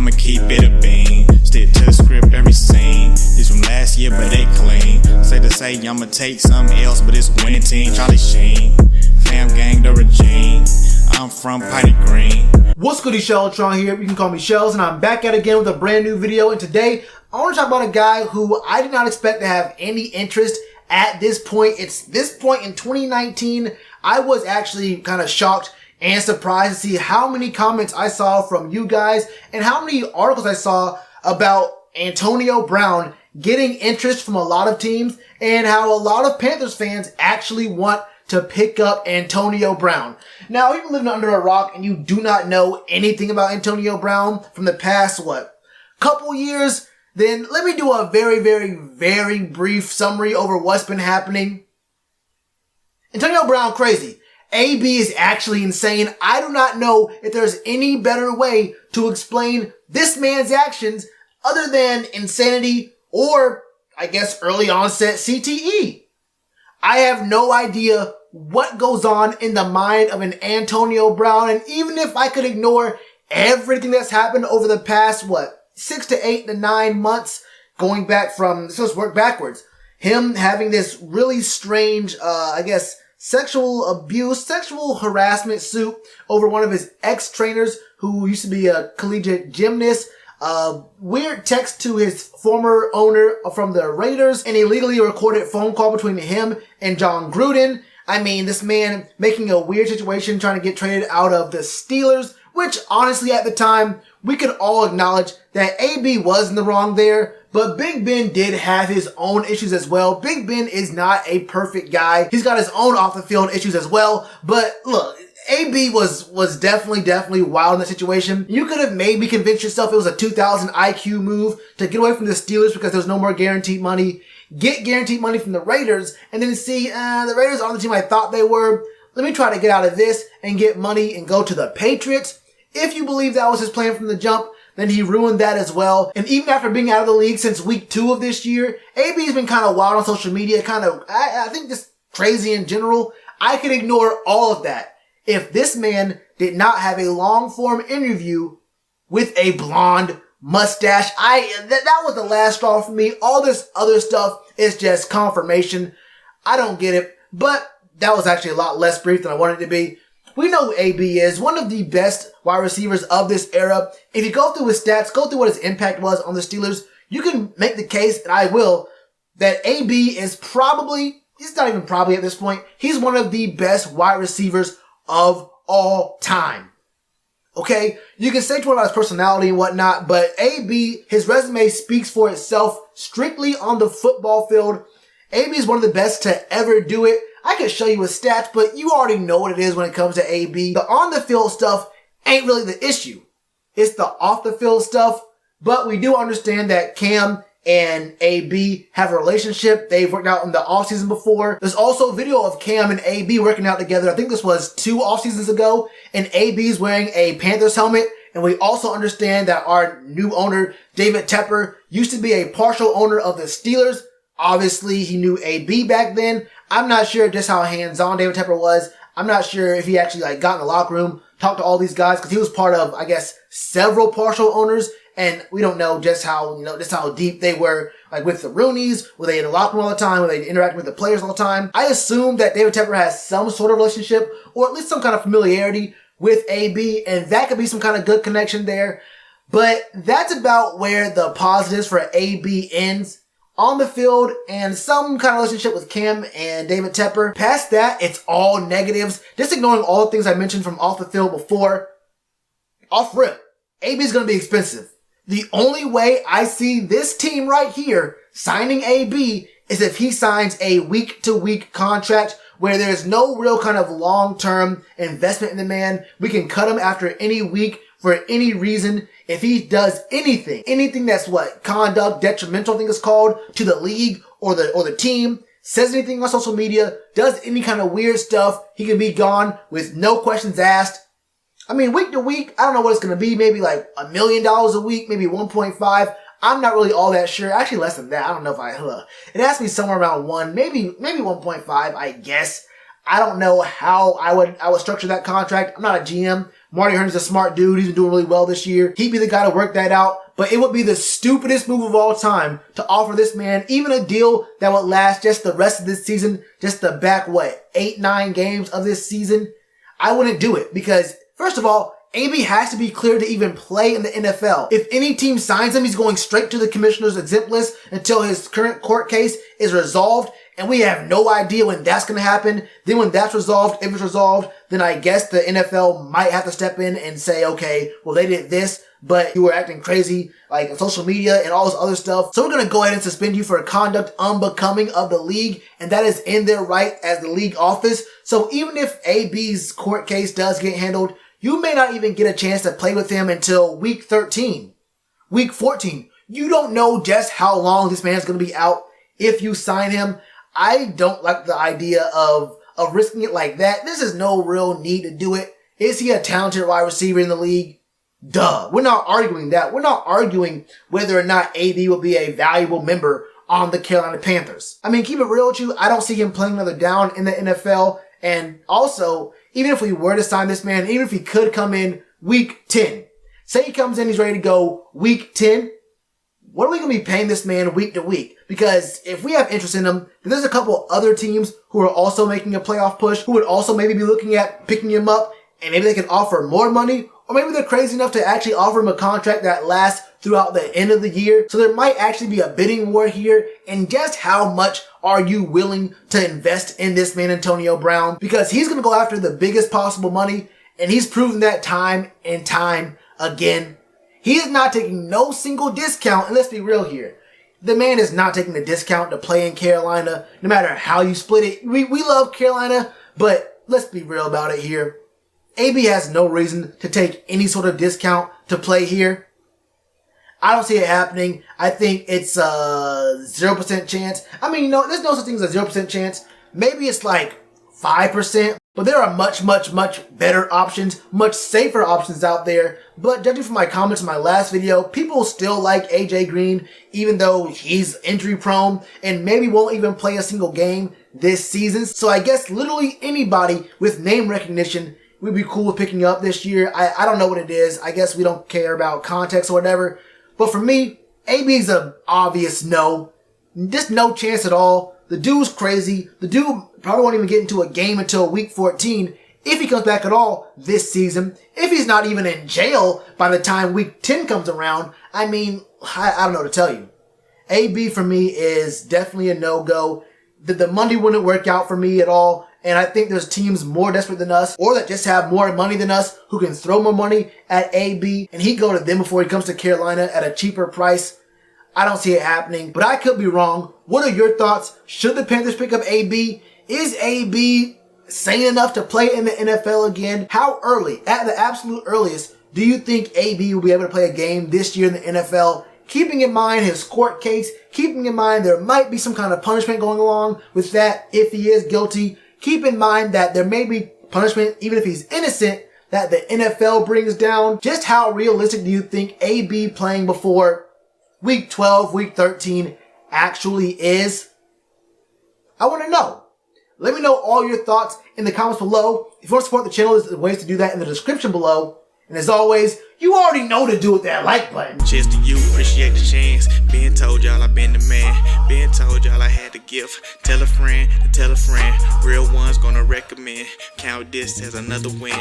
I'ma keep it a bean. Stick to the script, every scene. This from last year, but they clean. Say to say, I'ma take something else, but it's a winning team. Charlie Sheen, fam gang, the regime. I'm from Piney Green. What's good, Shellitronnn here. You can call me Shells, and I'm back at it again with a brand new video. And today, I want to talk about a guy who I did not expect to have any interest at this point. It's this point in 2019. I was actually kind of shocked and surprised to see how many comments I saw from you guys and how many articles I saw about Antonio Brown getting interest from a lot of teams and how a lot of Panthers fans actually want to pick up Antonio Brown. Now, if you're living under a rock and you do not know anything about Antonio Brown from the past, couple years, then let me do a very brief summary over what's been happening. Antonio Brown, crazy. AB is actually insane. I do not know if there's any better way to explain this man's actions other than insanity or, I guess, early onset CTE. I have no idea what goes on in the mind of an Antonio Brown, and even if I could ignore everything that's happened over the past, 6 to 8 to 9 months, going back from, let's work backwards, him having this really strange, sexual abuse, sexual harassment suit over one of his ex-trainers who used to be a collegiate gymnast, weird text to his former owner from the Raiders, an illegally recorded phone call between him and John Gruden. I mean, this man making a weird situation trying to get traded out of the Steelers, which honestly at the time, we could all acknowledge that AB was in the wrong there, but Big Ben did have his own issues as well. Big Ben is not a perfect guy. He's got his own off the field issues as well, but look, AB was definitely wild in that situation. You could have maybe convinced yourself it was a 2000 IQ move to get away from the Steelers because there's no more guaranteed money. Get guaranteed money from the Raiders and then see, the Raiders aren't the team I thought they were. Let me try to get out of this and get money and go to the Patriots. If you believe that was his plan from the jump, then he ruined that as well. And even after being out of the league since week 2 of this year, AB's been kind of wild on social media, I think just crazy in general. I could ignore all of that if this man did not have a long-form interview with a blonde mustache. That was the last straw for me. All this other stuff is just confirmation. I don't get it, but that was actually a lot less brief than I wanted it to be. We know who AB is, one of the best wide receivers of this era. If you go through his stats, go through what his impact was on the Steelers, you can make the case, and I will, that AB is he's not even probably at this point, he's one of the best wide receivers of all time. Okay? You can say to about his personality and whatnot, but AB, his resume speaks for itself strictly on the football field. AB is one of the best to ever do it. I could show you his stats, but you already know what it is when it comes to AB. The on-the-field stuff ain't really the issue. It's the off-the-field stuff, but we do understand that Cam and AB have a relationship. They've worked out in the offseason before. There's also video of Cam and AB working out together. I think this was 2 offseasons ago, and AB's wearing a Panthers helmet. And we also understand that our new owner, David Tepper, used to be a partial owner of the Steelers. Obviously, he knew AB back then. I'm not sure just how hands-on David Tepper was. I'm not sure if he actually got in the locker room, talked to all these guys, because he was part of, I guess, several partial owners, and we don't know just how deep they were, with the Rooneys. Were they in the locker room all the time? Were they interacting with the players all the time? I assume that David Tepper has some sort of relationship, or at least some kind of familiarity with AB, and that could be some kind of good connection there. But that's about where the positives for AB ends. On the field and some kind of relationship with Cam and David Tepper. Past that, it's all negatives. Just ignoring all the things I mentioned from off the field before. Off rip, AB is going to be expensive. The only way I see this team right here signing AB is if he signs a week-to-week contract where there's no real kind of long-term investment in the man. We can cut him after any week for any reason. If he does anything that's conduct detrimental, I think it's called, to the league or the team, says anything on social media, does any kind of weird stuff, he can be gone with no questions asked. I mean, week to week, I don't know what it's going to be, maybe $1 million a week, maybe 1.5. I'm not really all that sure. Actually, less than that. I don't know if it has to be somewhere around 1, maybe 1.5, I guess. I don't know how I would structure that contract. I'm not a GM, Marty Hurney's a smart dude. He's been doing really well this year. He'd be the guy to work that out. But it would be the stupidest move of all time to offer this man even a deal that would last just the rest of this season, just the back, 8-9 games of this season. I wouldn't do it because, first of all, AB has to be cleared to even play in the NFL. If any team signs him, he's going straight to the commissioner's exempt list until his current court case is resolved. And we have no idea when that's going to happen. Then when that's resolved, if it's resolved, then I guess the NFL might have to step in and say, okay, well, they did this, but you were acting crazy, like on social media and all this other stuff. So we're going to go ahead and suspend you for conduct unbecoming of the league. And that is in their right as the league office. So even if AB's court case does get handled, you may not even get a chance to play with him until week 13, week 14. You don't know just how long this man's going to be out if you sign him. I don't like the idea of risking it like that. This is no real need to do it. Is he a talented wide receiver in the league? Duh. We're not arguing that. We're not arguing whether or not AB will be a valuable member on the Carolina Panthers. I mean, keep it real with you. I don't see him playing another down in the NFL. And also, even if we were to sign this man, even if he could come in week 10, say he comes in, he's ready to go week 10, what are we going to be paying this man week to week? Because if we have interest in him, then there's a couple other teams who are also making a playoff push, who would also maybe be looking at picking him up, and maybe they can offer more money, or maybe they're crazy enough to actually offer him a contract that lasts throughout the end of the year. So there might actually be a bidding war here, and just how much are you willing to invest in this man, Antonio Brown? Because he's going to go after the biggest possible money, and he's proven that time and time again. He is not taking no single discount, and let's be real here. The man is not taking a discount to play in Carolina, no matter how you split it. We love Carolina, but let's be real about it here. AB has no reason to take any sort of discount to play here. I don't see it happening. I think it's a 0% chance. I mean, no, there's no such thing as a 0% chance. Maybe it's like 5%. But there are much better options, much safer options out there. But judging from my comments in my last video, people still like AJ Green, even though he's injury prone and maybe won't even play a single game this season. So I guess literally anybody with name recognition we'd be cool with picking up this year. I don't know what it is. I guess we don't care about context or whatever. But for me, AB's an obvious no. Just no chance at all. The dude's crazy. The dude probably won't even get into a game until week 14 if he comes back at all this season. If he's not even in jail by the time week 10 comes around, I mean, I don't know what to tell you. AB for me is definitely a no-go. The money wouldn't work out for me at all. And I think there's teams more desperate than us or that just have more money than us who can throw more money at AB and he'd go to them before he comes to Carolina at a cheaper price. I don't see it happening, but I could be wrong. What are your thoughts? Should the Panthers pick up AB? Is AB sane enough to play in the NFL again? How early, at the absolute earliest, do you think AB will be able to play a game this year in the NFL? Keeping in mind his court case, keeping in mind there might be some kind of punishment going along with that if he is guilty. Keep in mind that there may be punishment even if he's innocent that the NFL brings down. Just how realistic do you think AB playing before week 12, week 13 actually is? I want to know. Let me know all your thoughts in the comments below. If you want to support the channel, there's ways to do that in the description below. And as always, you already know to do with that like button. Cheers to you, appreciate the chance. Been told y'all I been the man. Been told y'all I had the gift. Tell a friend to tell a friend. Real ones gonna recommend. Count this as another win.